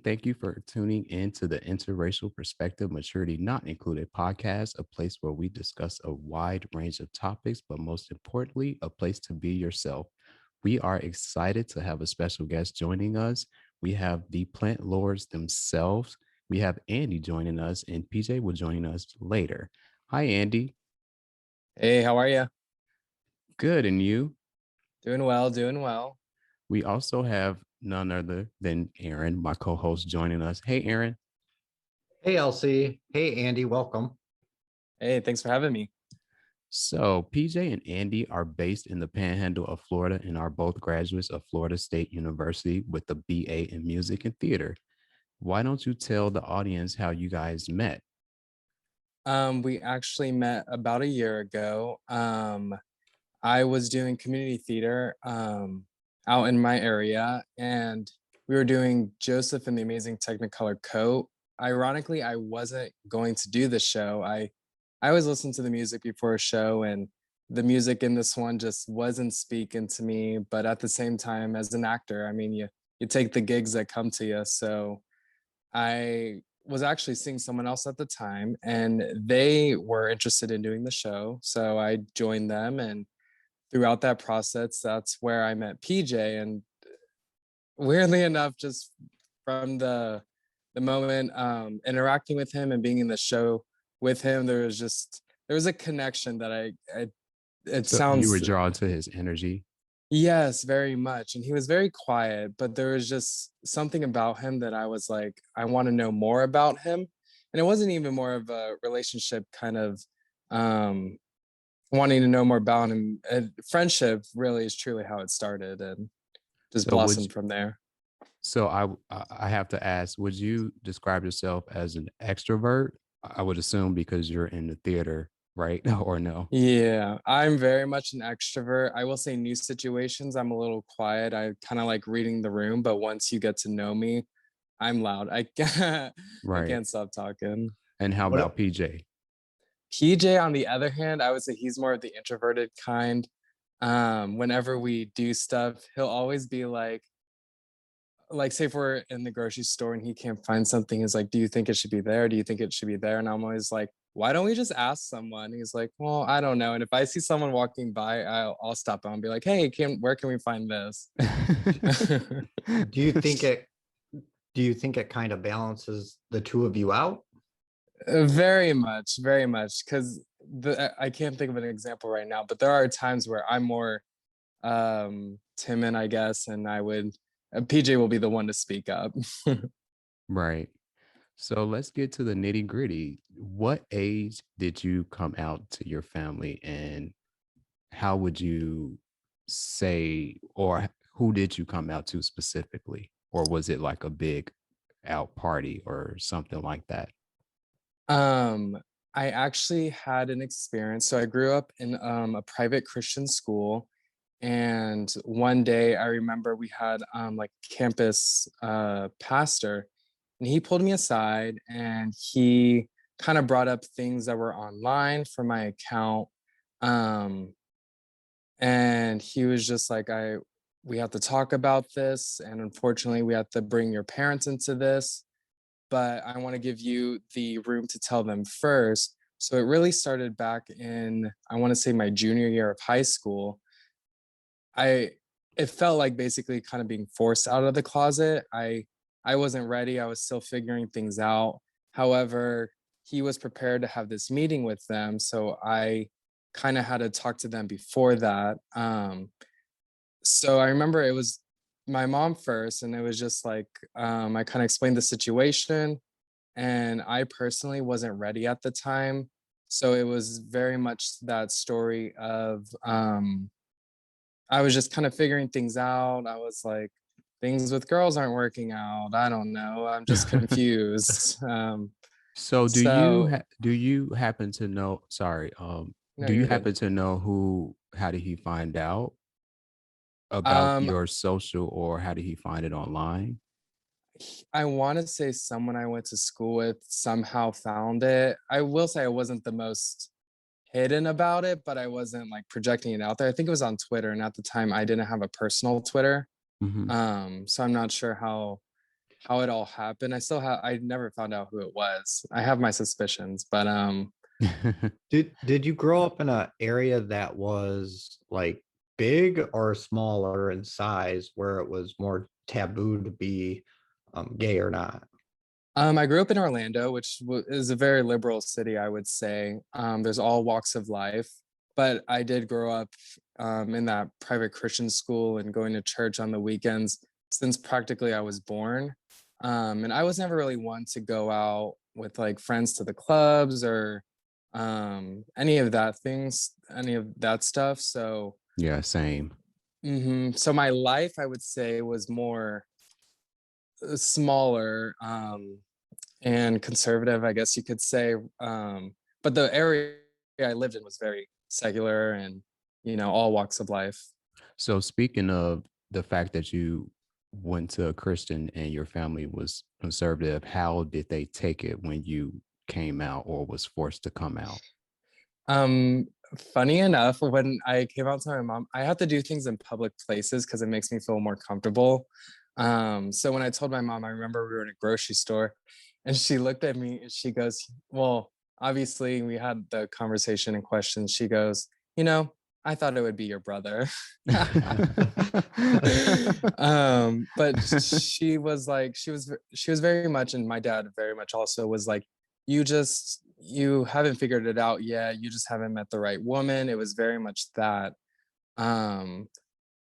thank you for tuning in to the Interracial Perspective Maturity Not Included podcast, a place where we discuss a wide range of topics, but most importantly, a place to be yourself. We are excited to have a special guest joining us. We have the plant lords themselves. We have Andy joining us, and PJ will join us later. Hi, Andy. Hey, how are you? Good, and you? Doing well, doing well. We also have none other than Aaron, my co-host, joining us. Hey, Aaron. Hey, Elsie. Hey, Andy. Welcome. Hey, thanks for having me. So, PJ and Andy are based in the Panhandle of Florida and are both graduates of Florida State University with a BA in music and theater. Why don't you tell the audience how you guys met? We actually met about a year ago. I was doing community theater out in my area, and we were doing Joseph and the Amazing Technicolor Coat. Ironically, I wasn't going to do the show. I always listen to the music before a show, and the music in this one just wasn't speaking to me. But at the same time, as an actor, I mean, you take the gigs that come to you. So I was actually seeing someone else at the time, and they were interested in doing the show. So I joined them, and throughout that process, that's where I met PJ. And weirdly enough, just from the moment interacting with him and being in the show with him, there was a connection that I it So you were sounds. drawn to his energy. Yes, very much. And he was very quiet, but there was just something about him that I was like, I want to know more about him. And it wasn't even more of a relationship kind of um wanting to know more about him. And friendship really is truly how it started and just So would blossomed from there. so I have to ask, would you describe yourself as an extrovert? I would assume because you're in the theater, right? Or no? Yeah, I'm very much an extrovert. I will say new situations, I'm a little quiet. I kind of like reading the room, but once you get to know me, I'm loud. I can't I Right. can't stop talking. And how about What? PJ? PJ, on the other hand, I would say he's more of the introverted kind. Whenever we do stuff, he'll always be like say if we're in the grocery store and he can't find something, he's like, do you think it should be there? Do you think it should be there? And I'm always like, why don't we just ask someone? He's like, well, I don't know. And if I see someone walking by, I'll stop and be like, hey, where can we find this? Do you think it do you think it kind of balances the two of you out? Very much, very much. Because I can't think of an example right now, but there are times where I'm more timid, I guess, and I would PJ will be the one to speak up. Right. So let's get to the nitty gritty. What age did you come out to your family, and how would you say, or who did you come out to specifically? Or was it like a big out party or something like that? Um, I actually had an experience. So I grew up in a private Christian school, and one day I remember we had like campus pastor, and he pulled me aside and he kind of brought up things that were online for my account. Um, and he was just like, we have to talk about this, and unfortunately we have to bring your parents into this, but I want to give you the room to tell them first. So it really started back in, I want to say, my junior year of high school. I It felt like basically kind of being forced out of the closet. I wasn't ready. I was still figuring things out. However, he was prepared to have this meeting with them, so I kind of had to talk to them before that. So I remember it was my mom first, and it was just like I kind of explained the situation, and I personally wasn't ready at the time. So it was very much that story of I was just kind of figuring things out. I was like, things with girls aren't working out. I don't know. I'm just confused. So So do you happen to know, sorry, no, do you you're good. happen to know how did he find out about Um, your social, or how did he find it online? I want to say someone I went to school with somehow found it. I will say I wasn't the most hidden about it, but I wasn't like projecting it out there. I think it was on Twitter, and at the time I didn't have a personal Twitter. Mhm. So I'm not sure how it all happened. I never found out who it was. I have my suspicions, but Did you grow up in an area that was like big or smaller in size where it was more taboo to be gay or not? I grew up in Orlando, which is a very liberal city, I would say. There's all walks of life, but I did grow up in that private Christian school and going to church on the weekends since practically I was born. And I was never really one to go out with like friends to the clubs or any of that stuff. So, Yeah, same. so my life, I would say, was more smaller. And conservative, I guess you could say. But the area I lived in was very secular and, all walks of life. So speaking of the fact that you went to a Christian and your family was conservative, how did they take it when you came out or was forced to come out? Um, Funny enough, when I came out to my mom, I have to do things in public places because it makes me feel more comfortable. So when I told my mom, I remember we were in a grocery store and she looked at me and she goes, well, obviously we had the conversation in question. She goes, I thought it would be your brother. But she was very much, and my dad very much also was like, you haven't figured it out yet. You just haven't met the right woman. It was very much that. Um,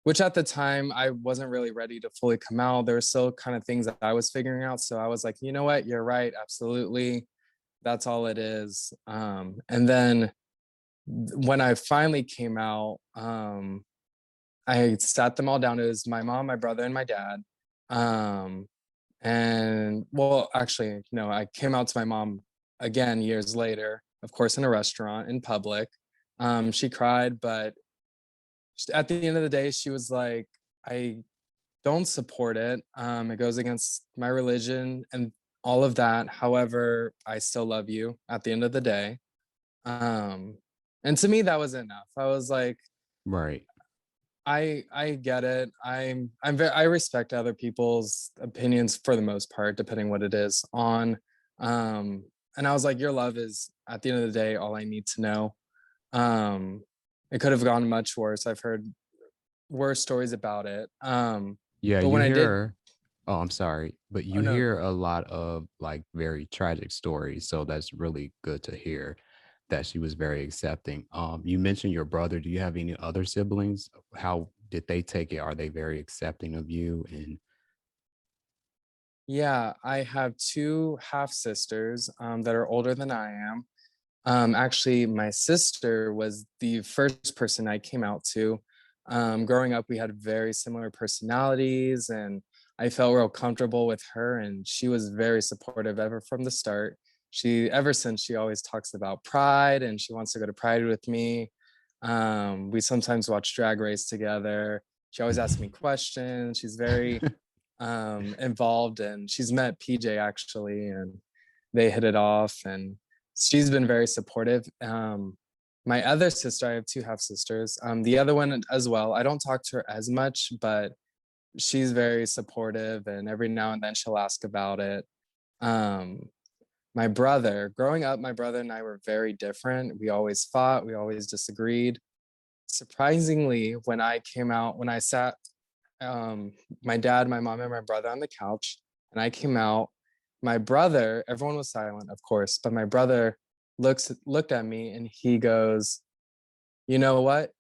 which at the time I wasn't really ready to fully come out. There were still kind of things that I was figuring out. So I was like, you know what, you're right, absolutely. That's all it is. And then when I finally came out, I sat them all down. It was my mom, my brother, and my dad. Um, and well, actually, no, I came out to my mom again years later, of course, in a restaurant in public. She cried, but at the end of the day, she was like, I don't support it. It goes against my religion and all of that. However, I still love you at the end of the day. Um, and to me, that was enough. I was like, Right. I get it. I respect other people's opinions for the most part, depending what it is on. Um, and I was like, your love is at the end of the day all I need to know. Um, it could have gone much worse. I've heard worse stories about it. Yeah, But you when I did, hear, oh, I'm sorry, but oh you no, hear a lot of like very tragic stories. So that's really good to hear that she was very accepting. You mentioned your brother. Do you have any other siblings? How did they take it? Are they very accepting of you? And yeah, I have two half sisters that are older than I am. Actually, my sister was the first person I came out to. Growing up, we had very similar personalities, and I felt real comfortable with her, and she was very supportive ever from the start. Ever since, she always talks about Pride, and she wants to go to Pride with me. We sometimes watch Drag Race together. She always asks me questions. She's very involved, and she's met PJ actually, and they hit it off, and she's been very supportive. My other sister, I have two half sisters. The other one as well. I don't talk to her as much, but she's very supportive, and every now and then she'll ask about it. Um, my brother, growing up, my brother and I were very different. We always fought. We always disagreed. Surprisingly, when I sat my dad, my mom, and my brother on the couch, and I came out. My brother, everyone was silent, of course, but my brother looked at me and he goes, "You know what?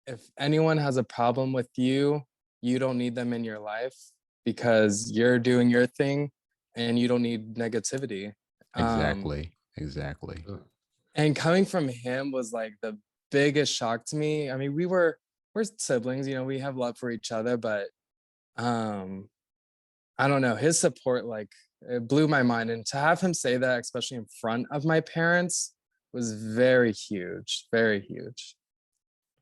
If anyone has a problem with you, you don't need them in your life because you're doing your thing and you don't need negativity." Um, exactly, exactly. and coming from him was like the biggest shock to me. I mean, we're siblings, we have love for each other, but um I don't know, his support, like, it blew my mind, and to have him say that, especially in front of my parents, was very huge, very huge.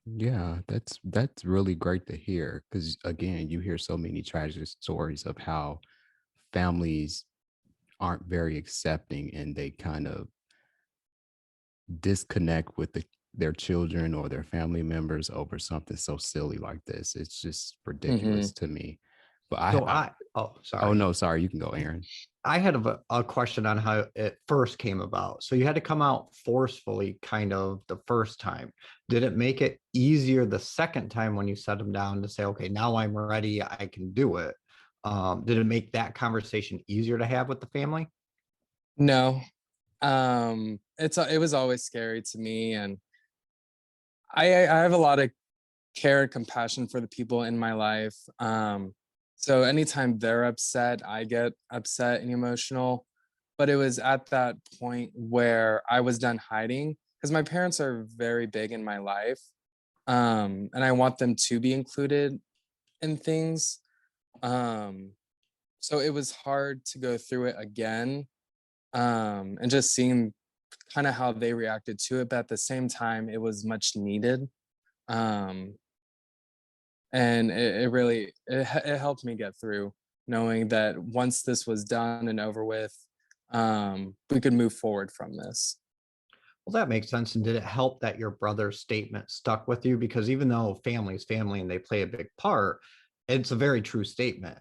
Yeah, that's really great to hear because again, you hear so many tragic stories of how families aren't very accepting and they kind of disconnect with their children or their family members over something so silly like this. It's just ridiculous Mhm. to me. But So I oh, oh sorry. no, sorry, you can go, Aaron. I had a question on how it first came about. So you had to come out forcefully kind of the first time. Did it make it easier the second time when you set them down to say, okay, now I'm ready, I can do it? Did it make that conversation easier to have with the family? No, it was always scary to me, and I have a lot of care and compassion for the people in my life. So anytime they're upset, I get upset and emotional. But it was at that point where I was done hiding because my parents are very big in my life. And I want them to be included in things. Um, so it was hard to go through it again, and just seeing kind of how they reacted to it. But at the same time, it was much needed. Um, and it really it helped me get through knowing that once this was done and over with, we could move forward from this. Well, that makes sense. And did it help that your brother's statement stuck with you? Because even though family is family and they play a big part, it's a very true statement.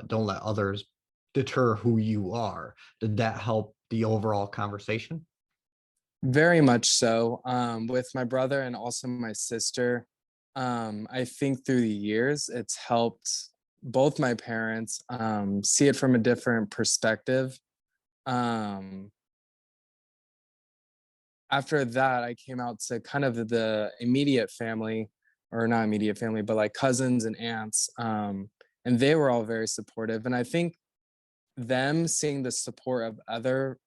Don't let others deter who you are. Did that help the overall conversation? Very much so. With my brother and also my sister, I think through the years it's helped both my parents see it from a different perspective. um, After that, I came out to kind of the immediate family, or not immediate family, but like cousins and aunts. And they were all very supportive. And I think them seeing the support of other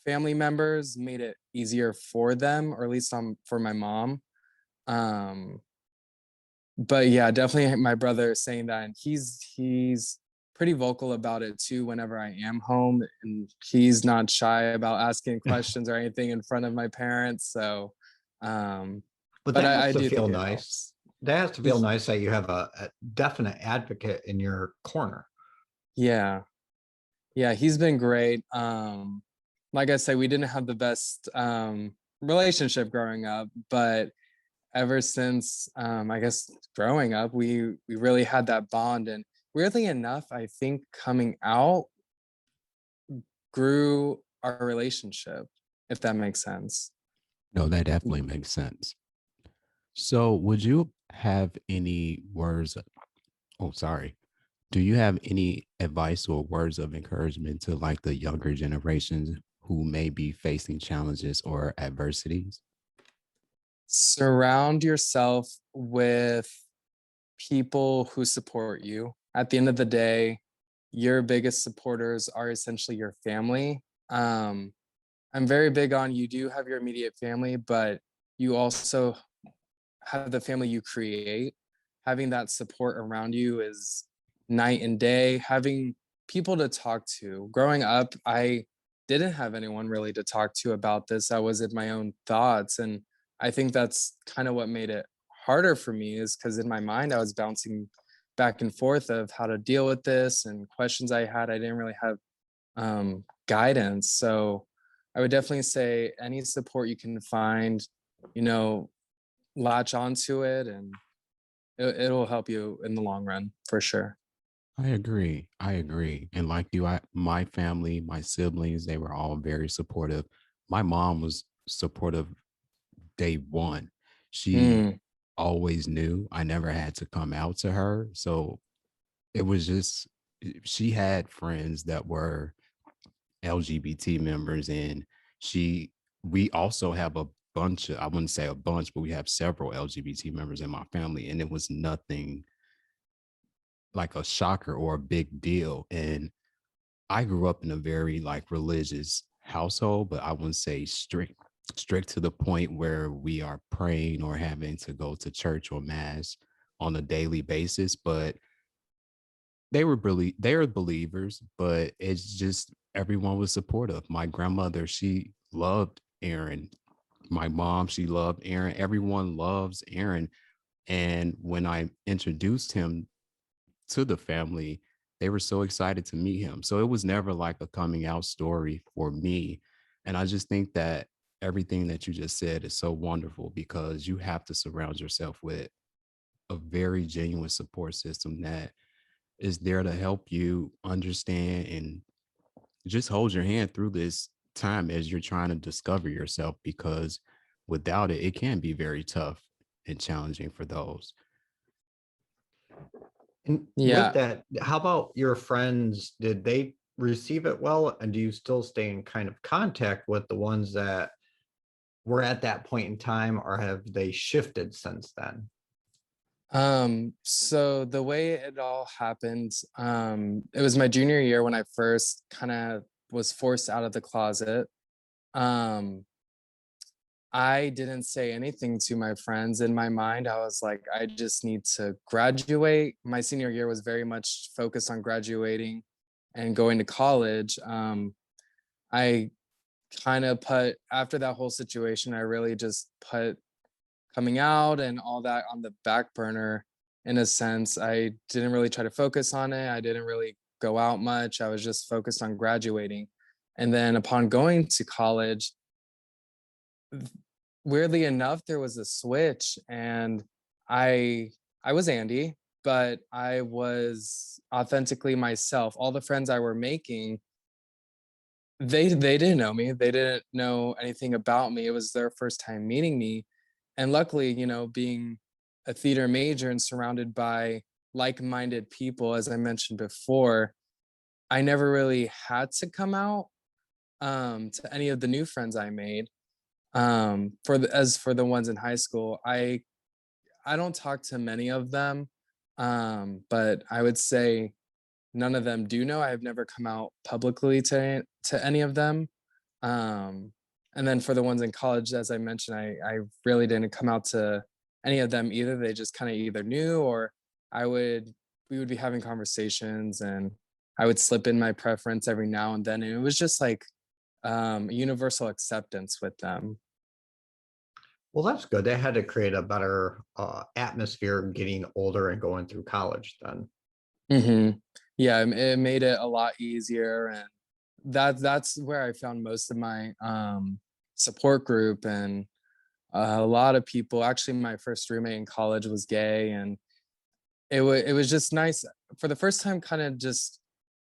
family members made it easier for them, or at least for my mom. Um, but yeah, definitely my brother is saying that, and he's pretty vocal about it too whenever I am home, and he's not shy about asking questions or anything in front of my parents. So, um, But but that has I to do think feel it nice. helps. That has to feel nice that you have a definite advocate in your corner. Yeah, yeah, he's been great. Like I said, we didn't have the best relationship growing up, but ever since I guess growing up, we really had that bond. And weirdly enough, I think coming out grew our relationship, if that makes sense. No, that definitely makes sense. So, would you have any words? Oh, sorry. Do you have any advice or words of encouragement to like the younger generations who may be facing challenges or adversities? Surround yourself with people who support you. At the end of the day, your biggest supporters are essentially your family. Um, I'm very big on, you do have your immediate family, but you also have the family you create. Having that support around you is night and day. Having people to talk to. Growing up, I didn't have anyone really to talk to about this. I was in my own thoughts. And I think that's kind of what made it harder for me, is because in my mind, I was bouncing back and forth of how to deal with this and questions I had. I didn't really have guidance. So I would definitely say any support you can find, you know, latch onto it, and it'll help you in the long run for sure. I agree. I agree. And like you, my family, my siblings, they were all very supportive. My mom was supportive day one. She Mm, always knew I never had to come out to her. So it was just, she had friends that were LGBT members, and she, we also have a bunch of, I wouldn't say a bunch, but we have several LGBT members in my family, and it was nothing like a shocker or a big deal. And I grew up in a very like religious household, but I wouldn't say strict to the point where we are praying or having to go to church or mass on a daily basis. But they were believers, but it's just everyone was supportive. My grandmother, she loved Aaron. My mom, she loved Aaron. Everyone loves Aaron. And when I introduced him to the family, they were so excited to meet him. So it was never like a coming out story for me. And I just think that everything that you just said is so wonderful, because you have to surround yourself with a very genuine support system that is there to help you understand and just hold your hand through this time as you're trying to discover yourself, because without it, it can be very tough and challenging for those. And with Yeah. that, how about your friends? Did they receive it well? And do you still stay in kind of contact with the ones that were at that point in time, or have they shifted since then? So the way it all happened, it was my junior year when I first kind of was forced out of the closet. Um, I didn't say anything to my friends. In my mind, I was like, I just need to graduate. My senior year was very much focused on graduating and going to college. I kind of put, after that whole situation, I really just put coming out and all that on the back burner. In a sense, I didn't really try to focus on it. I didn't really go out much. I was just focused on graduating. And then upon going to college, weirdly enough, there was a switch, and I I was Andy, but I was authentically myself. All the friends I were making, they didn't know me. They didn't know anything about me. It was their first time meeting me. And luckily, being a theater major and surrounded by like-minded people, as I mentioned before, I never really had to come out to any of the new friends I made. As for the ones in high school, I don't talk to many of them, but I would say none of them do know. I've never come out publicly to any of them. Um, and then for the ones in college, as I mentioned, I really didn't come out to any of them either. They just kind of either knew, or I would we would be having conversations, and I would slip in my preference every now and then. And it was just like universal acceptance with them. Well, that's good. They had to create a better atmosphere getting older and going through college then. hmm Yeah, it made it a lot easier, and that's where I found most of my support group, and a lot of people. Actually, my first roommate in college was gay, and it was just nice for the first time, kind of just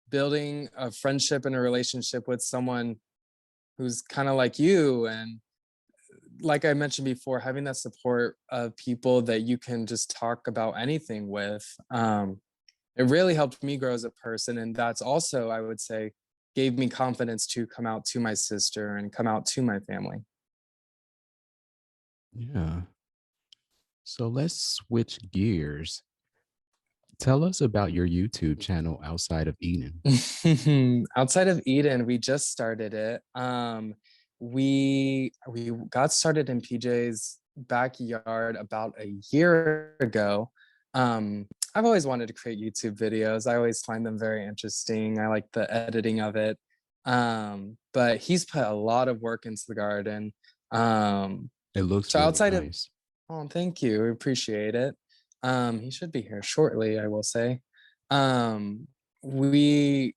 building a friendship and a relationship with someone who's kind of like you, and like I mentioned before, having that support of people that you can just talk about anything with. It really helped me grow as a person, and that's also, I would say, gave me confidence to come out to my sister and come out to my family. Yeah. So let's switch gears. Tell us about your YouTube channel outside of Eden. Outside of Eden, we just started it. We got started in PJ's backyard about a year ago. I've always wanted to create YouTube videos. I always find them very interesting. I like the editing of it. But he's put a lot of work into the garden. Um, It looks so really outside of nice. Oh, thank you. We appreciate it. He should be here shortly, I will say. We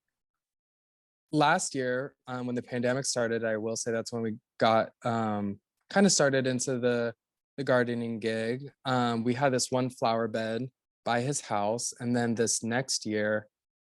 last year, when the pandemic started, I will say that's when we got kind of started into the gardening gig. We had this one flower bed by his house, and then this next year,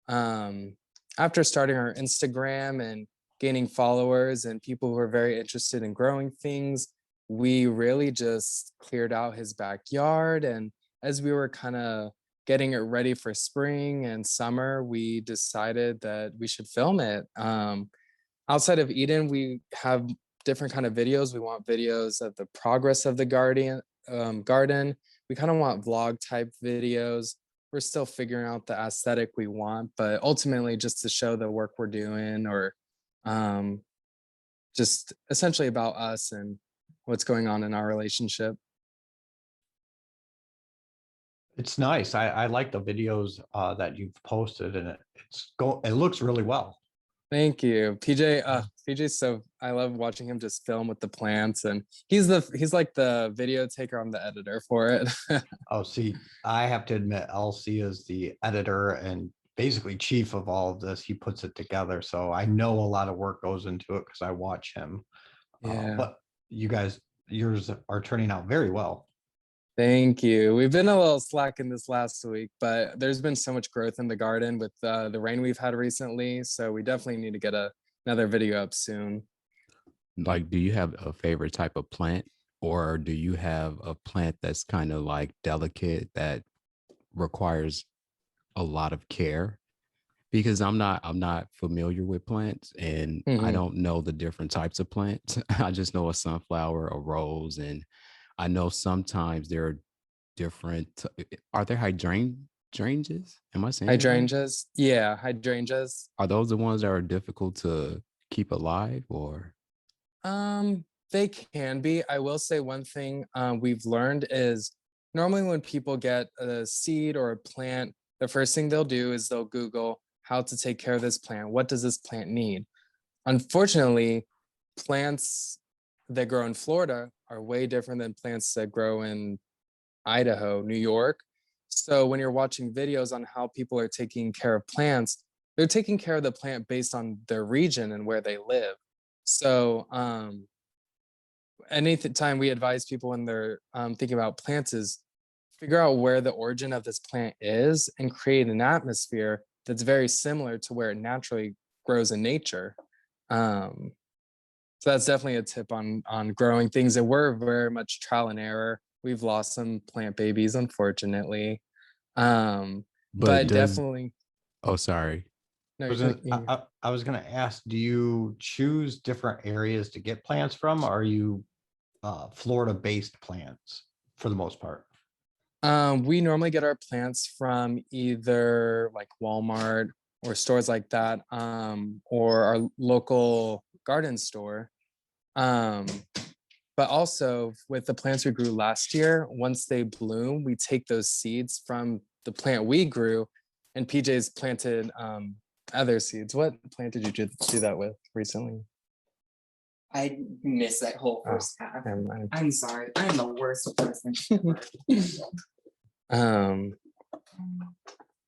um, after starting our Instagram and gaining followers and people who are very interested in growing things, we really just cleared out his backyard. And as we were kind of getting it ready for spring and summer, we decided that we should film it. Outside of Eden, we have different kind of videos. We want videos of the progress of the garden. We kind of want vlog type videos. We're still figuring out the aesthetic we want, but ultimately just to show the work we're doing, or um, just essentially about us and what's going on in our relationship. It's nice. I like the videos that you've posted, and it looks really well. Thank you. PJ, PJ's so I love watching him just film with the plants, and he's like the video taker. I'm the editor for it. Oh, see, I have to admit, LC is the editor and basically chief of all of this. He puts it together, so I know a lot of work goes into it because I watch him. Yeah. But yours are turning out very well. Thank you. We've been a little slacking this last week, but there's been so much growth in the garden with the rain we've had recently. So we definitely need to get another video up soon. Like, do you have a favorite type of plant, or do you have a plant that's kind of like delicate that requires a lot of care? Because I'm not familiar with plants, and I Mhm. don't know the different types of plants. I just know a sunflower, a rose, and I know sometimes there are different. Are there hydrangeas? Am I saying it right? Hydrangeas. Yeah, hydrangeas. Are those the ones that are difficult to keep alive, or? They can be. I will say one thing we've learned is normally when people get a seed or a plant, the first thing they'll do is they'll Google how to take care of this plant. What does this plant need? Unfortunately, plants that grow in Florida are way different than plants that grow in Idaho, New York. So when you're watching videos on how people are taking care of plants, they're taking care of the plant based on their region and where they live. So any time we advise people when they're thinking about plants is figure out where the origin of this plant is and create an atmosphere that's very similar to where it naturally grows in nature. Um, so that's definitely a tip on growing things that were very much trial and error. We've lost some plant babies, unfortunately. But But does definitely, Oh, sorry. no, I was I was gonna ask, do you choose different areas to get plants from? Or are you Florida-based plants for the most part? we normally get our plants from either like Walmart or stores like that, or our local garden store. Um, but also with the plants we grew last year, once they bloom, we take those seeds from the plant we grew, and PJ's planted other seeds. What plant did you do that with recently? I missed that whole Oh, first half. never mind. I'm sorry. I'm the worst person ever. Um,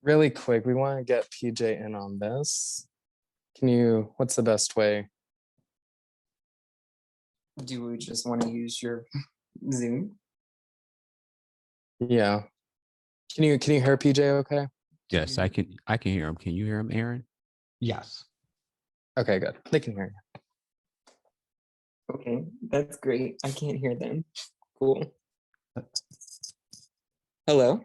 really quick, we want to get PJ in on this. What's the best way? Do we just want to use your Zoom? Yeah. Can you hear PJ okay? Yes, I can hear him. Can you hear him, Aaron? Yes. Okay, good. They can hear you. Okay, that's great. I can't hear them. Cool. Hello.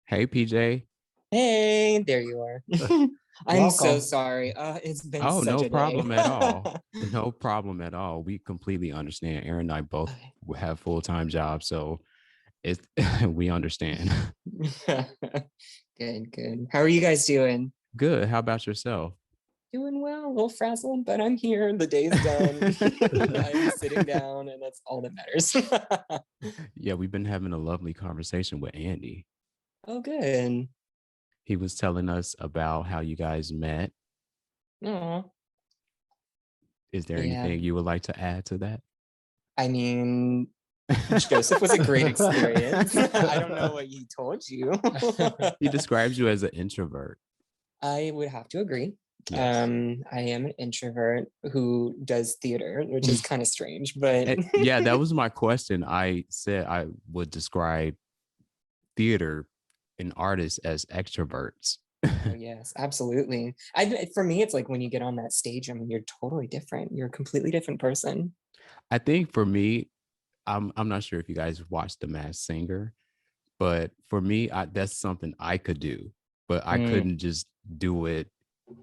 Hey, PJ. Hey, there you are. I'm so Welcome. sorry. It's been Oh, such no a day. problem at all. No problem at all. We completely understand. Aaron and I both Okay. have full-time jobs, so it's we understand. Good. How are you guys doing? Good. How about yourself? Doing well, a little frazzled, but I'm here. The day's done. I'm sitting down, and that's all that matters. Yeah, we've been having a lovely conversation with Andy. Oh, good. He was telling us about how you guys met. Oh, Is there yeah. anything you would like to add to that? I mean, Joseph was a great experience. I don't know what he told you. He describes you as an introvert. I would have to agree. Yes. I am an introvert who does theater, which is kind of strange, but Yeah, that was my question. I said I would describe theater and artists as extroverts. oh yes, absolutely. For me, it's like when you get on that stage, I mean, you're totally different. You're a completely different person. I think for me, I'm not sure if you guys watched The Masked Singer, but for me, that's something I could do, but I Mm, couldn't just do it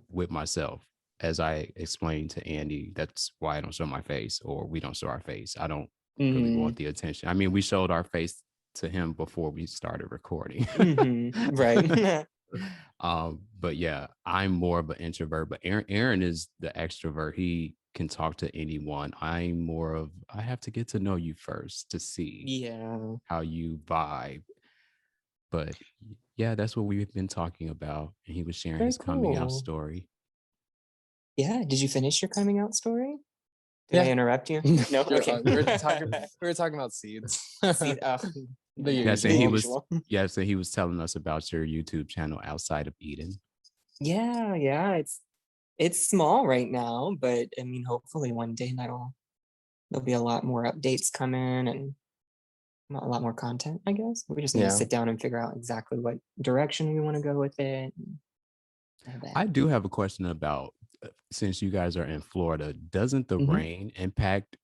with myself. As I explained to Andy, that's why I don't show my face, or we don't show our face. I don't really want the attention. I mean, we showed our face to him before we started recording. right. But yeah, I'm more of an introvert, but Aaron is the extrovert. He can talk to anyone. I'm more of, I have to get to know you first to see Yeah. how you vibe. But yeah, that's what we've been talking about. And he was sharing Very his coming out cool. story. Yeah. Did you finish your coming out story? Did I Yeah. interrupt you? No. Okay. We were talking about seeds. See, The Yes, and the he usual. was usual. and he was telling us about your YouTube channel outside of Eden. Yeah. It's small right now, but I mean, hopefully one day there'll be a lot more updates coming, and a lot more content, I guess. We just need to sit down and figure out exactly what direction we want to go with it. I do have a question about, since you guys are in Florida, doesn't the rain impact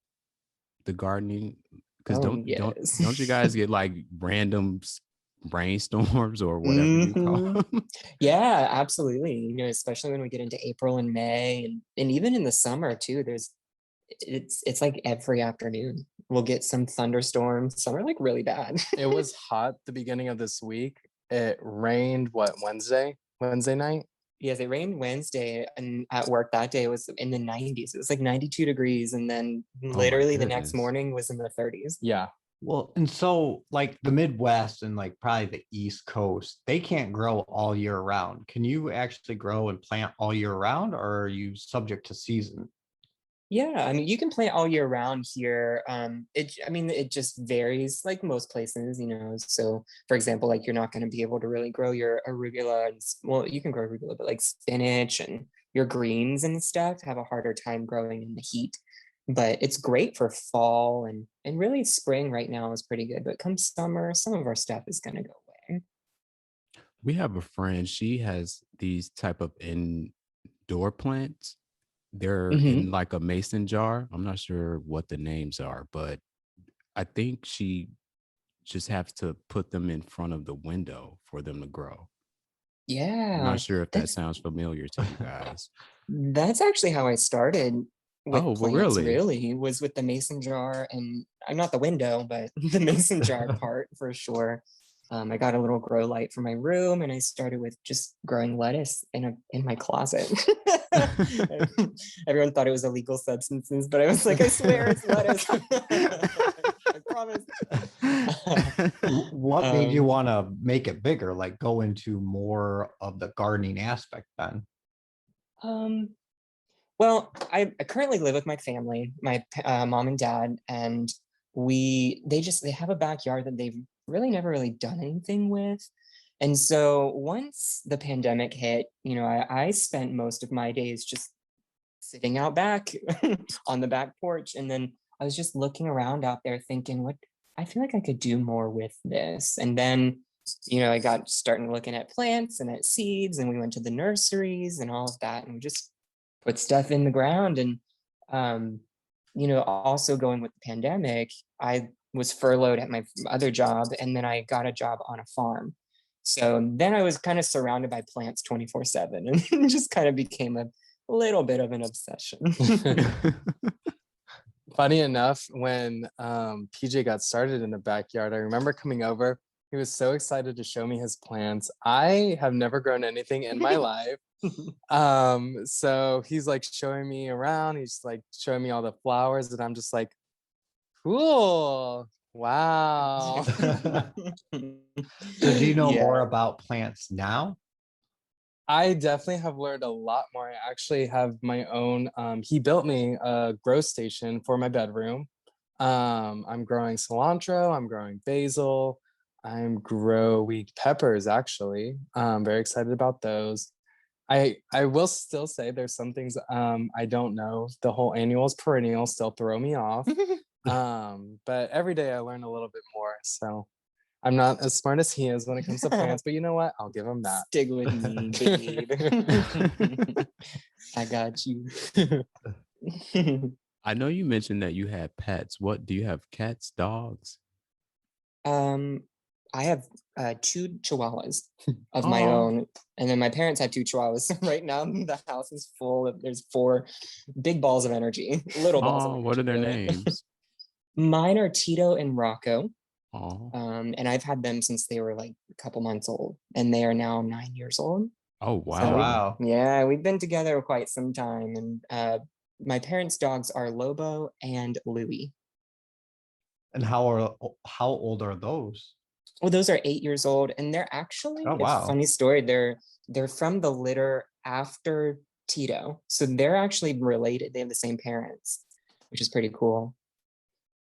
the gardening? Because don't you guys get like random rainstorms or whatever you call them? Yeah, absolutely. You know, especially when we get into April and May, and even in the summer too. It's like every afternoon we'll get some thunderstorms. Some are like really bad. It was hot the beginning of this week. It rained Wednesday night. Yes, it rained Wednesday, and at work that day it was in the 90s. It was like 92 degrees, and then literally the next morning was in the 30s. Yeah. Well, and so like the Midwest and like probably the East Coast, they can't grow all year round. Can you actually grow and plant all year round, or are you subject to season? Yeah, I mean, you can plant all year round here. It just varies like most places, you know. So, for example, like you're not going to be able to really grow your arugula. Well, you can grow arugula, but like spinach and your greens and stuff have a harder time growing in the heat. But it's great for fall and really spring right now is pretty good. But come summer, some of our stuff is going to go away. We have a friend. She has these type of indoor plants. They're in like a mason jar. I'm not sure what the names are, but I think she just has to put them in front of the window for them to grow. I'm Yeah, not sure if that sounds familiar to you guys. that's actually how I started with Oh, well, plants, really? really, was with the mason jar, and I'm not the window, but the mason jar part for sure. I got a little grow light for my room, and I started with just growing lettuce in my closet. Everyone thought it was illegal substances, but I was like, I swear it's lettuce. I promise. What made you want to make it bigger, like go into more of the gardening aspect then? Well, I currently live with my family, my mom and dad, and they have a backyard that they've really never really done anything with. And so once the pandemic hit, you know, I spent most of my days just sitting out back on the back porch. And then I was just looking around out there thinking, I feel like I could do more with this. And then, you know, I got starting looking at plants and at seeds, and we went to the nurseries and all of that. And we just put stuff in the ground. And, you know, also going with the pandemic, I was furloughed at my other job, and then I got a job on a farm. So then I was kind of surrounded by plants 24/7, and it just kind of became a little bit of an obsession. Funny enough, when PJ got started in the backyard, I remember coming over. He was so excited to show me his plants. I have never grown anything in my life. So he's like showing me around. He's like showing me all the flowers, and I'm just like, cool. Wow. So do you know more about plants now? I definitely have learned a lot more. I actually have my own, he built me a grow station for my bedroom. I'm growing cilantro, I'm growing basil, I'm growing peppers actually. I'm very excited about those. I will still say there's some things I don't know. The whole annuals, perennials still throw me off. But every day I learn a little bit more. So I'm not as smart as he is when it comes to plants, but you know what? I'll give him that. Stick with me, babe. I got you. I know you mentioned that you had pets. What do you have? Cats, dogs? I have 2 chihuahuas of my own, and then my parents have 2 chihuahuas. So right now the house is full of, there's 4 big balls of energy, little balls of energy. What are their really. names? Mine are Tito and Rocco. Oh. And I've had them since they were like a couple months old, and they are now 9 years old. Oh, wow. So Wow. yeah, we've been together quite some time. And my parents' dogs are Lobo and Louie. And how old are those? Well, those are 8 years old, and they're actually, Oh, it's a wow. funny story. They're from the litter after Tito, so they're actually related. They have the same parents, which is pretty cool.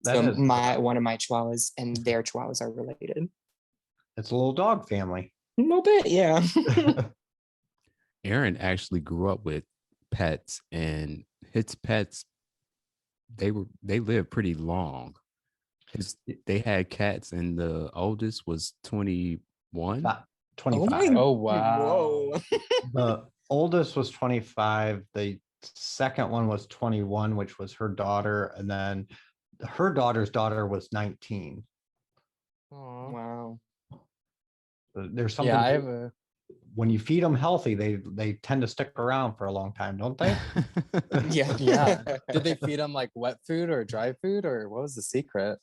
That So is one of my chihuahuas and their chihuahuas are related. It's a little dog family. A little bit, yeah. Aaron actually grew up with pets, and his pets, they lived pretty long. They had cats, and the oldest was 21. About Oh 25. Oh wow. Whoa. The oldest was 25. The second one was 21, which was her daughter. And then her daughter's daughter was 19. Aw. Wow. There's something Yeah, I to- have a when you feed them healthy, they tend to stick around for a long time, don't they? Yeah. yeah. Did they feed them like wet food or dry food, or what was the secret?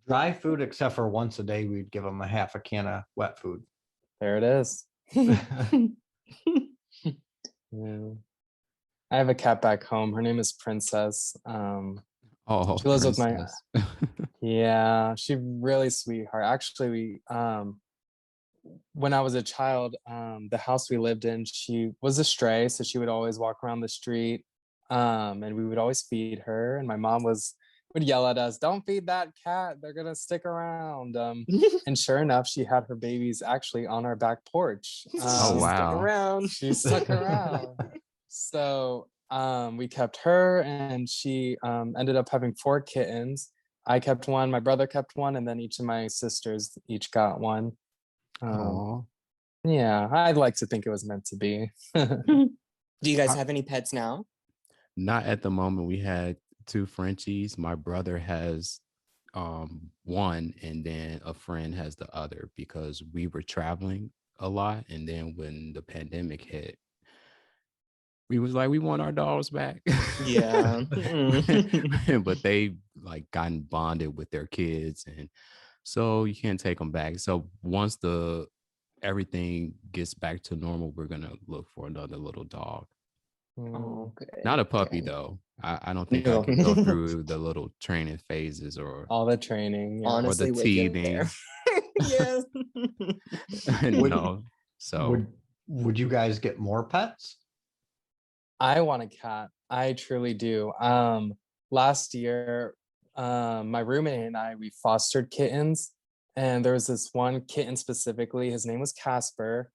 Dry food, except for once a day, we'd give them a half a can of wet food. There it is. Yeah. I have a cat back home. Her name is Princess. Oh, She lives with my princess. yeah, she really sweetheart. Actually, we when I was a child, the house we lived in, she was a stray, so she would always walk around the street. And we would always feed her. And my mom would yell at us, "Don't feed that cat, they're gonna stick around." And sure enough, she had her babies actually on our back porch. Oh, She stuck wow. around. She stuck around. So we kept her, and she ended up having 4 kittens. I kept one, my brother kept one, and then each of my sisters each got one. Aw. Yeah, I'd like to think it was meant to be. Do you guys I- have any pets now? Not at the moment. We had 2 Frenchies. My brother has one, and then a friend has the other, because we were traveling a lot. And then when the pandemic hit, we was like, we want our dogs back. Yeah. But they like gotten bonded with their kids, and so you can't take them back. So once the everything gets back to normal, we're gonna look for another little dog. Oh, good. Not a puppy good. though. I don't think I No. can go through the little training phases or All the training. Yeah. Honestly, the with you teething. there. Yes. No. So Would you guys get more pets? I want a cat. I truly do. Last year, my roommate and I, we fostered kittens, and there was this one kitten specifically. His name was Casper.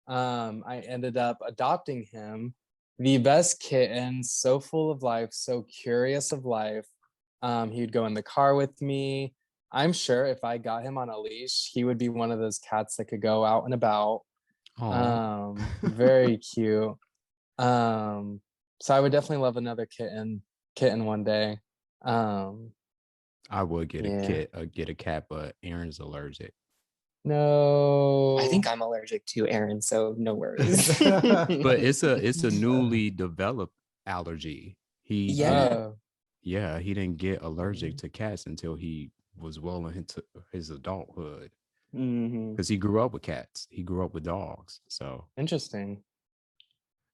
I ended up adopting him. The best kitten, so full of life, so curious of life. He would go in the car with me. I'm sure if I got him on a leash, he would be one of those cats that could go out and about. aw. Very cute. So I would definitely love another kitten one day. I would get Yeah. get a cat, but Aaron's allergic. No. I think I'm allergic to Aaron, so no worries. But it's a newly developed allergy. He Yeah. didn't, yeah, he didn't get allergic to cats until he was well into his adulthood, Mhm. because he grew up with cats. He grew up with dogs. So Interesting.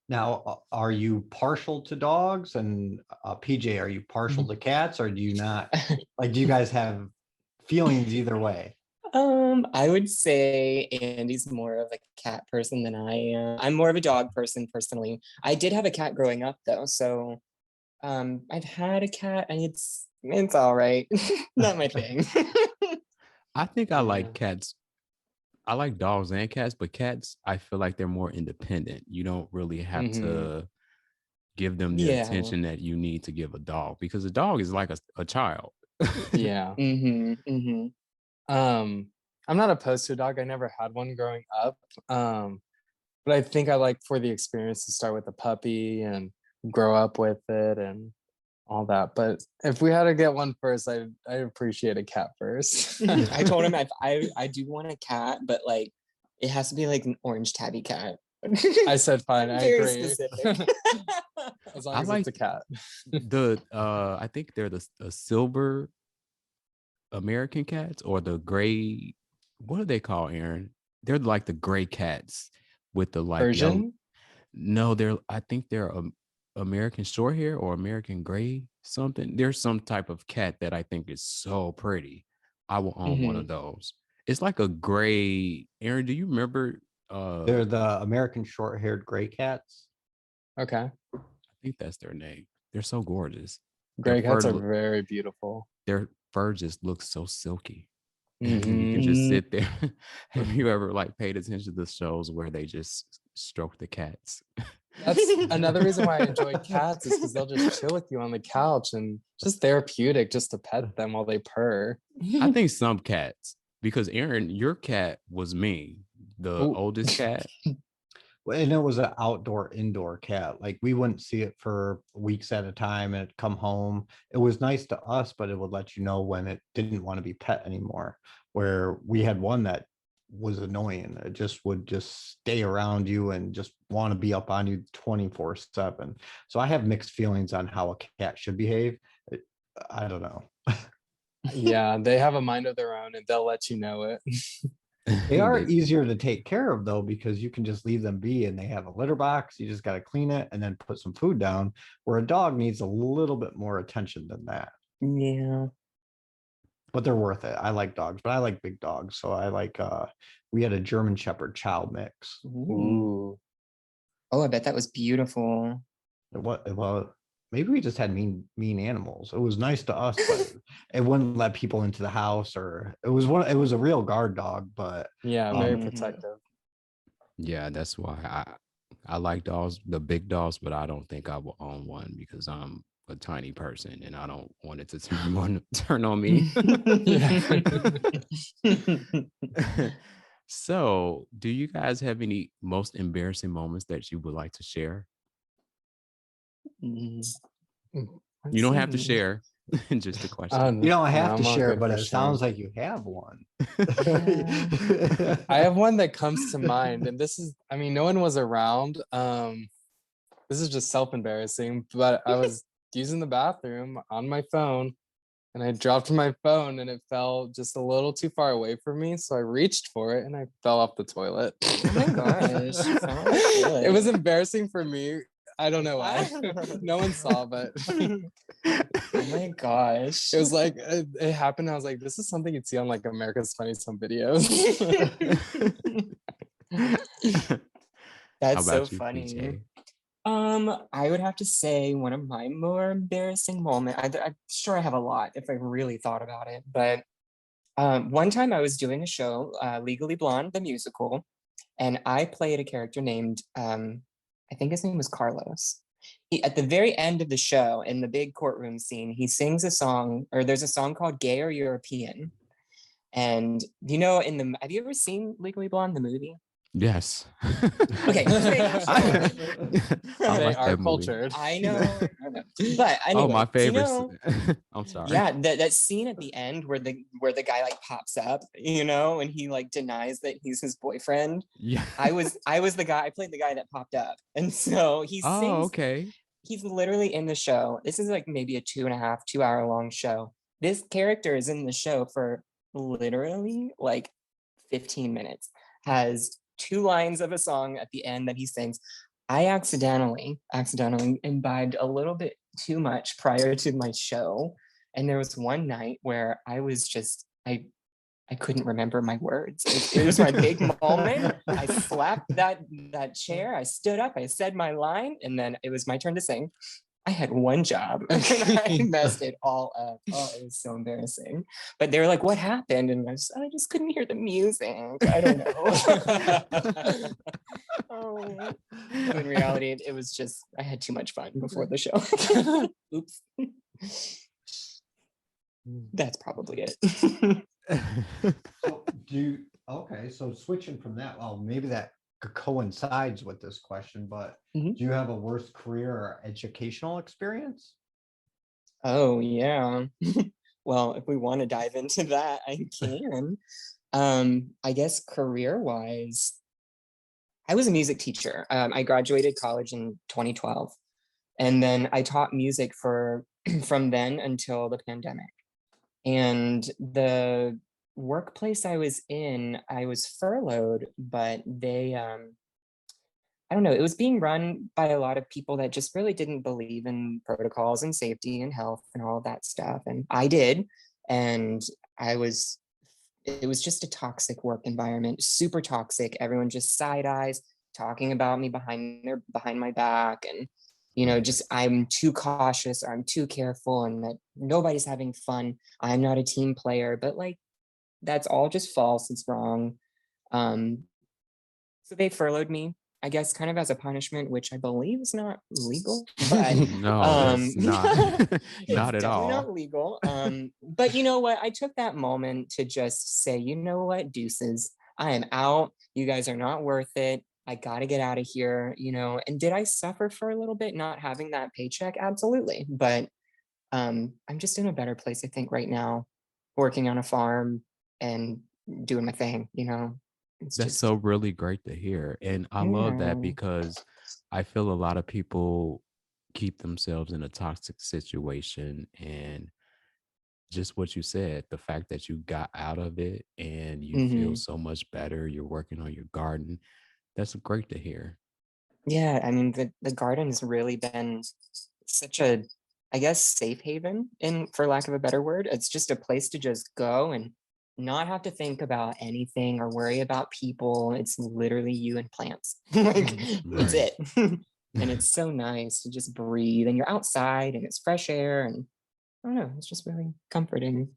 Now, are you partial to dogs? And PJ, are you partial to cats, or do you not? Like, do you guys have feelings either way? I would say Andy's more of a cat person than I am. I'm more of a dog person personally. I did have a cat growing up though, so I've had a cat and it's all right. Not my thing. I think I Yeah. like cats. I like dogs and cats, but cats, I feel like they're more independent. You don't really have Mhm. to give them the Yeah. attention that you need to give a dog, because a dog is like a child. Yeah. Mm-hmm. Mm-hmm. I'm not opposed to a dog. I never had one growing up. But I think I like for the experience to start with a puppy and grow up with it and all that. But if we had to get one first, I'd appreciate a cat first. I told him I do want a cat, but like it has to be like an orange tabby cat. I said fine. I Very agree. specific. As long I as like it's a cat. I think they're the silver American cats, or the gray. What do they call, Aaron? They're like the gray cats with the like yellow. Persian? No, I think they're American short hair or American gray something. There's some type of cat that I think is so pretty. I will own one of those. It's like a gray. Aaron, do you remember? They're the American short-haired gray cats. Okay. I think that's their name. They're so gorgeous. Gray cats are look- very beautiful. Their fur just looks so silky. Mhm. And you can just sit there. Have you ever like paid attention to the shows where they just stroke the cats? That's another reason why I enjoy cats is because they'll just chill with you on the couch and just therapeutic just to pet them while they purr. I think some cats, because Aaron, your cat was me, the Ooh. oldest cat. And it was an outdoor indoor cat. Like we wouldn't see it for weeks at a time and it'd come home. It was nice to us, but it would let you know when it didn't want to be pet anymore. Where we had one that was annoying. It just would just stay around you and just want to be up on you 24/7. So I have mixed feelings on how a cat should behave. I don't know. Yeah, they have a mind of their own and they'll let you know it. They are easier to take care of though, because you can just leave them be and they have a litter box. You just got to clean it and then put some food down, where a dog needs a little bit more attention than that. Yeah. But they're worth it. I like dogs, but I like big dogs. So I like, we had a German Shepherd Chow mix. Ooh. Oh, I bet that was beautiful. Well, maybe we just had mean animals. It was nice to us, but it wouldn't let people into the house, or it was a real guard dog, but Yeah, very Mhm. protective. Yeah, that's why I like dogs, the big dogs, but I don't think I will own one because I'm a tiny person and I don't want it to turn on me. So, do you guys have any most embarrassing moments that you would like to share? Mm. You don't have to Let's see. share. Just a question. you don't have no, to I'm all share it, good but for it sharing. sounds like you have one. I have one that comes to mind, and this is, I mean, no one was around. This is just self-embarrassing, but I was using the bathroom on my phone and I dropped my phone and it fell just a little too far away from me. So I reached for it and I fell off the toilet. Oh my gosh. Sounds It was good. embarrassing for me. I don't know why. No one saw, but Oh my gosh. it was like, it happened. I was like, this is something you'd see on like America's Funniest Home Videos. How That's so about you, funny. PJ? I would have to say one of my more embarrassing moments. I'm sure I have a lot if I really thought about it, but one time I was doing a show, Legally Blonde, the musical, and I played a character named, I think his name was Carlos. At the very end of the show, in the big courtroom scene, he sings a song, or there's a song called Gay or European. And have you ever seen Legally Blonde, the movie? Yes. Okay, I They like are that movie. cultured. I know. But anyway, Oh, my favorite. do I'm sorry. yeah, that scene at the end where the guy like pops up, and he like denies that he's his boyfriend. Yeah. I was the guy. I played the guy that popped up, and so he Oh, sings. okay. He's literally in the show. This is like maybe a 2.5-2 hour long show. This character is in the show for literally like 15 minutes. Has 2 lines of a song at the end that he sings. I accidentally imbibed a little bit too much prior to my show. And there was one night where I was just, I couldn't remember my words. It was my big moment. I slapped that chair. I stood up. I said my line, and then it was my turn to sing. I had one job and I messed it all up. Oh, it was so embarrassing. But they were like, "What happened?" And I just couldn't hear the music. I don't know. Oh. In reality, it was just I had too much fun before the show. Oops. That's probably it. So switching from that, well, maybe that coincides with this question, but Mhm. do you have a worst career or educational experience? Oh yeah. Well, if we want to dive into that, I can. I guess career-wise, I was a music teacher. I graduated college in 2012, and then I taught music for from then until the pandemic. And the workplace I was in, I was furloughed, but they I don't know, it was being run by a lot of people that just really didn't believe in protocols and safety and health and all of that stuff. And I did. And I was, it was just a toxic work environment, super toxic. Everyone just side eyes, talking about me behind my back. And, just I'm too cautious or I'm too careful and that nobody's having fun. I'm not a team player, but like, that's all just false. It's wrong. So they furloughed me I guess kind of as a punishment, which I believe is not legal, but No, it's not. it's Not at definitely all. not legal. But you know what? I took that moment to just say, you know what, deuces, I am out. You guys are not worth it. I got to get out of here, you know. And did I suffer for a little bit not having that paycheck? Absolutely. But I'm just in a better place, I think, right now, working on a farm and doing my thing, you know. It's That's just, so really great to hear. And I love that yeah. because I feel a lot of people keep themselves in a toxic situation. And just what you said, the fact that you got out of it and you feel Mhm. so much better, you're working on your garden. That's great to hear. Yeah, I mean, the garden's really been such a, I guess, safe haven, in for lack of a better word. It's just a place to just go and not have to think about anything or worry about people. It's literally you and plants. Like that's Right. it. And it's so nice to just breathe and you're outside and it's fresh air and I don't know, it's just really comforting.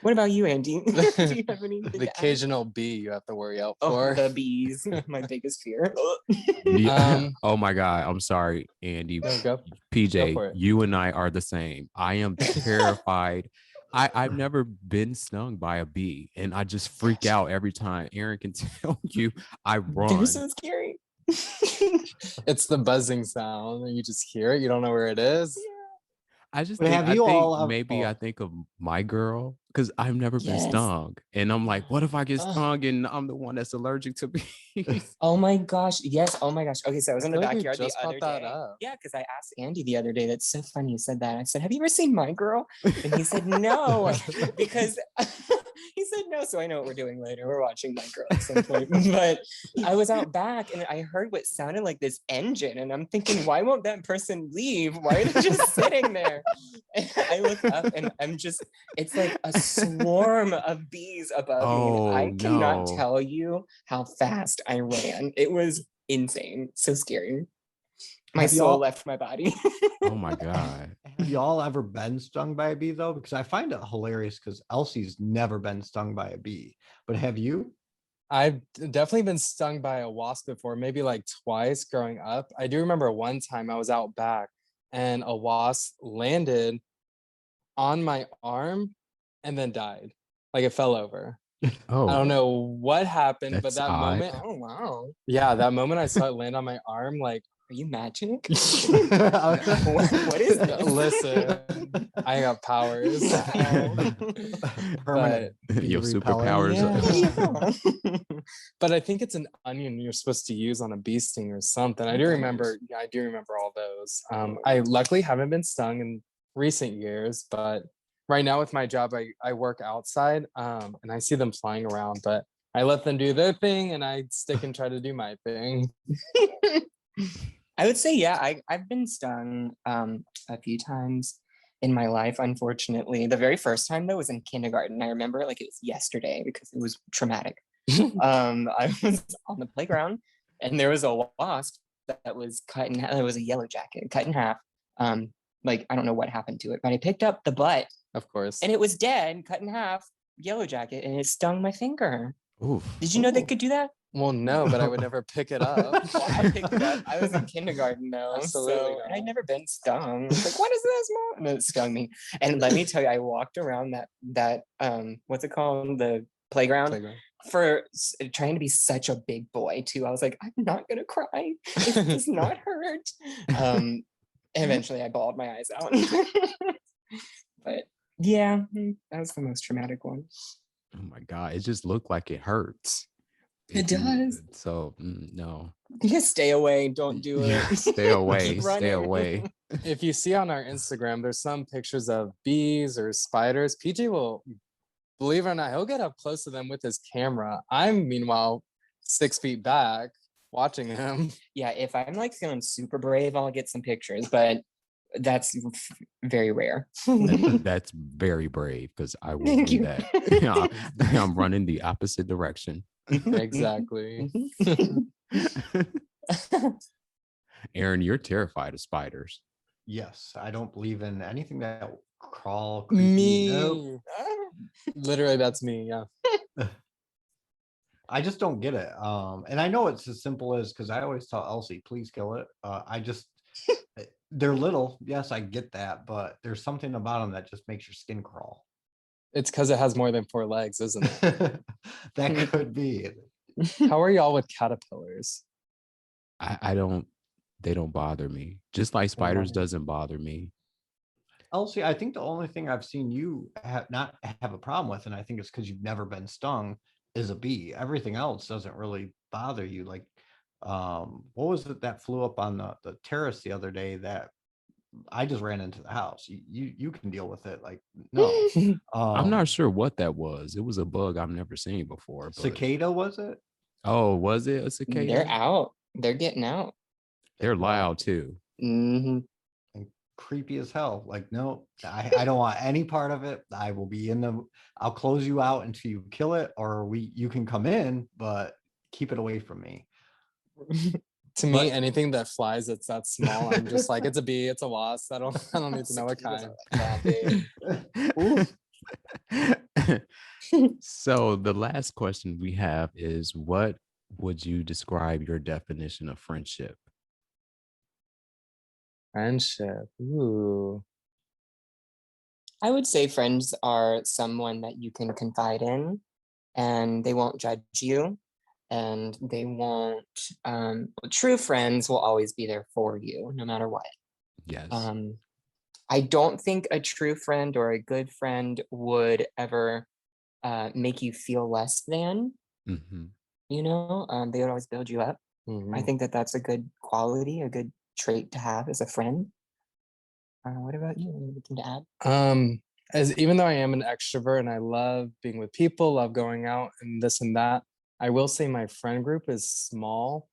What about you, Andy? Do you have anything The to add? occasional bee you have to worry out Oh, for. the bees, my biggest fear. Oh my God. I'm sorry, Andy. No, go PJ, for it. you and I are the same. I am terrified. I've never been stung by a bee, and I just freak out every time. Aaron can tell you I They're run. so scary. It's the buzzing sound, and you just hear it. You don't know where it is. I just But think have you all maybe I think of my girl because I've never been Yes. stung. And I'm like, what if I get Ugh. stung and I'm the one that's allergic to bees? Oh my gosh. Yes. Oh my gosh. Okay. So I was I in the feel like we backyard the just other brought that day. up. Yeah. Because I asked Andy the other day. That's so funny you said that. I said, have you ever seen My Girl? And he said, no. Because he said no. So I know what we're doing later. We're watching My Girl at some point. But I was out back and I heard what sounded like this engine. And I'm thinking, why won't that person leave? Why are they just sitting there? And I look up and I'm just, it's like a swarm of bees above me. And Oh I cannot no. tell you how fast I ran. It was insane. So scary. My Have soul y'all left my body. Oh my God. have y'all ever been stung by a bee though? Because I find it hilarious because Elsie's never been stung by a bee. But have you? I've definitely been stung by a wasp before, maybe like twice growing up. I do remember one time I was out back and a wasp landed on my arm and then died. Like it fell over. I Oh, don't know what happened, but that's that odd. moment, Oh wow. yeah, that moment I saw it land on my arm, like, Are you magic? What What is this? listen, I got powers. Wow. Permanent bee Your repellent. superpowers. Yeah. But I think it's an onion you're supposed to use on a bee sting or something. I do remember, yeah, I do remember all those. I luckily haven't been stung in recent years, but right now with my job, I work outside and I see them flying around, but I let them do their thing and I stick and try to do my thing. I would say, yeah, I've been stung a few times in my life, unfortunately. The very first time though was in kindergarten. I remember it like it was yesterday because it was traumatic. I was on the playground and there was a wasp that was cut in half. It was a yellow jacket cut in half. Like I don't know what happened to it, but I picked up the butt Of course. and it was dead, cut in half, yellow jacket, and it stung my finger. Oof. Did you know they Ooh. could do that? Well, no, but I would never pick it up. Well, I picked it up. I was in kindergarten though, Absolutely so not. and I'd never been stung. I was like, what is this, mom? And it stung me. And let me tell you, I walked around that what's it called, the playground, Playground. for trying to be such a big boy too. I was like, I'm not gonna cry. It does not hurt. Eventually, I bawled my eyes out. But yeah, that was the most traumatic one. Oh my God. It just looked like it hurts. It does. So no. Yeah, stay away. Don't do Yeah, it. stay away. Keep Stay running. away. If you see on our Instagram, there's some pictures of bees or spiders. PJ will, believe it or not, he'll get up close to them with his camera. I'm meanwhile 6 feet back watching him. Yeah, if I'm like feeling super brave, I'll get some pictures, but that's very rare. That's very brave because I will Thank do you. that. Yeah, I'm running the opposite direction. Exactly. Aaron, you're terrified of spiders. Yes, I don't believe in anything that crawl. Creepy. Nope. Me. Literally, that's me. Yeah. I just don't get it. And I know it's as simple as, because I always tell Elsie, please kill it. They're little. Yes, I get that, but there's something about them that just makes your skin crawl. It's because it has more than 4 legs, isn't it? That could be. How are y'all with caterpillars? I don't. They don't bother me. Just like spiders bother you. doesn't bother me. Elsie, I think the only thing I've seen you not have a problem with, and I think it's because you've never been stung, is a bee. Everything else doesn't really bother you. Like, what was it that flew up on the terrace the other day that I just ran into the house? You can deal with it. Like, no. I'm not sure what that was. It was a bug I've never seen before. But Cicada, was it? oh, was it a cicada? They're out. They're getting out. They're loud too. Mm-hmm. And creepy as hell. Like, no, I don't want any part of it. I will be I'll close you out until you kill it, or you can come in, but keep it away from me. To me, anything that flies that's that small, I'm just like, it's a bee, it's a wasp. I don't need to know what kind. So the last question we have is, what would you describe your definition of friendship? Friendship. Ooh. I would say friends are someone that you can confide in, and they won't judge you, and they won't. True friends will always be there for you, no matter what. Yes. I don't think a true friend or a good friend would ever make you feel less than. Mm-hmm. You know, they would always build you up. Mhm. I think that that's a good quality, a good trait to have as a friend. What about you? Anything to add? As even though I am an extrovert and I love being with people, love going out and this and that, I will say my friend group is small,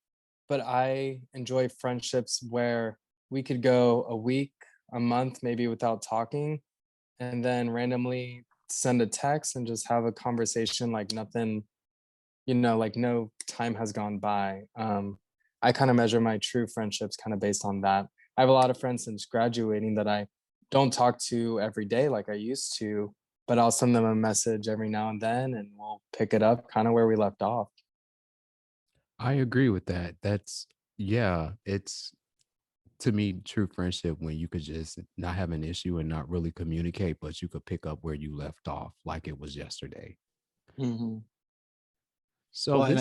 but I enjoy friendships where we could go a week, a month, maybe without talking, and then randomly send a text and just have a conversation like nothing, like no time has gone by. I kind of measure my true friendships kind of based on that. I have a lot of friends since graduating that I don't talk to every day like I used to, but I'll send them a message every now and then and we'll pick it up kind of where we left off. I agree with that. It's to me true friendship when you could just not have an issue and not really communicate, but you could pick up where you left off like it was yesterday. Mm-hmm. So Well,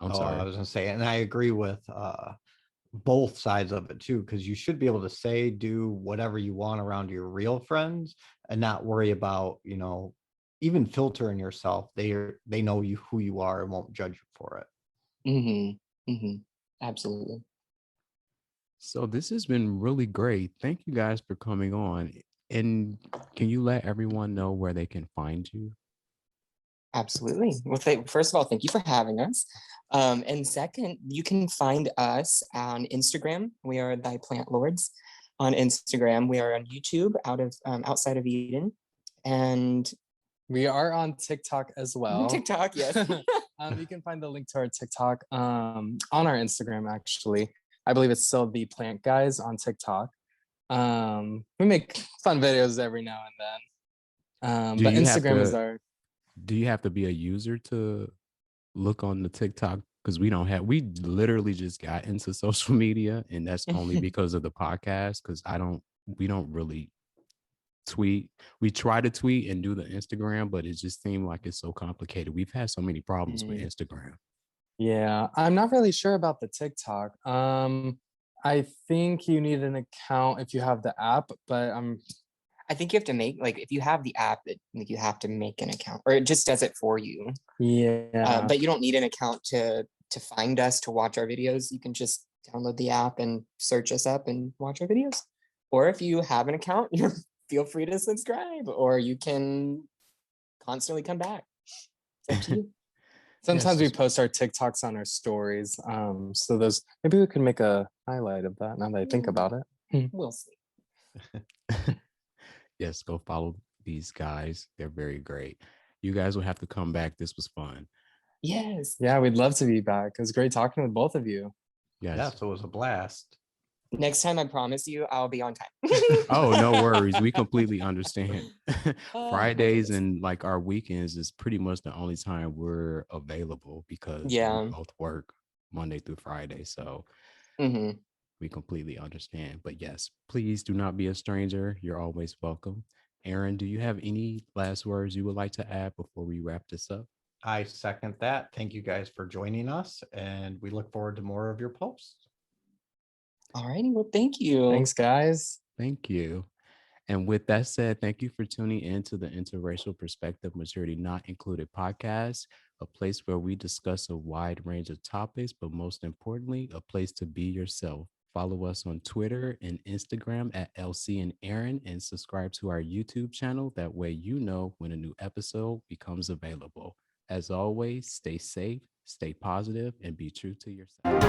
I'm I sorry. was gonna say, and I agree with both sides of it too, because you should be able to say, do whatever you want around your real friends and not worry about, even filtering yourself. They know who you are and won't judge you for it. Mm-hmm. Mm-hmm. Absolutely. So this has been really great. Thank you guys for coming on. And can you let everyone know where they can find you? Absolutely. Well, first of all, thank you for having us. And second, you can find us on Instagram. We are thyplantlords on Instagram. We are on YouTube outside of Eden, and We are on TikTok as well. TikTok, yes. You can find the link to our TikTok on our Instagram, actually. I believe it's still the Plant Guys on TikTok. We make fun videos every now and then. But Instagram is our. Do you have to be a user to look on the TikTok? Because we literally just got into social media, and that's only because of the podcast. Because we don't really tweet. We try to tweet and do the Instagram, but it just seemed like it's so complicated. We've had so many problems with Instagram. Yeah, I'm not really sure about the TikTok. I think you need an account if you have the app, but I think you have to if you have the app, you have to make an account, or it just does it for you. Yeah. But you don't need an account to find us, to watch our videos. You can just download the app and search us up and watch our videos. Or if you have an account, feel free to subscribe, or you can constantly come back. It's up to you. Sometimes we post our TikToks on our stories. So maybe we can make a highlight of that now that I think about it. We'll see. Yes, go follow these guys. They're very great. You guys will have to come back. This was fun. Yes. Yeah, we'd love to be back. It was great talking with both of you. Yes. Yeah, so it was a blast. Next time, I promise you, I'll be on time. Oh, no worries. We completely understand. Oh my Fridays goodness. and like our weekends is pretty much the only time we're available because we Yeah. both work Monday through Friday. So Hmm. we completely understand. But yes, please do not be a stranger. You're always welcome. Aaron, do you have any last words you would like to add before we wrap this up? I second that. Thank you guys for joining us, and we look forward to more of your posts. All righty. Well, thank you. Thanks, guys. Thank you. And with that said, thank you for tuning in to the Interracial Perspective Maturity Not Included podcast, a place where we discuss a wide range of topics, but most importantly, a place to be yourself. Follow us on Twitter and Instagram at LC and Aaron, and subscribe to our YouTube channel. That way, you know when a new episode becomes available. As always, stay safe, stay positive, and be true to yourself.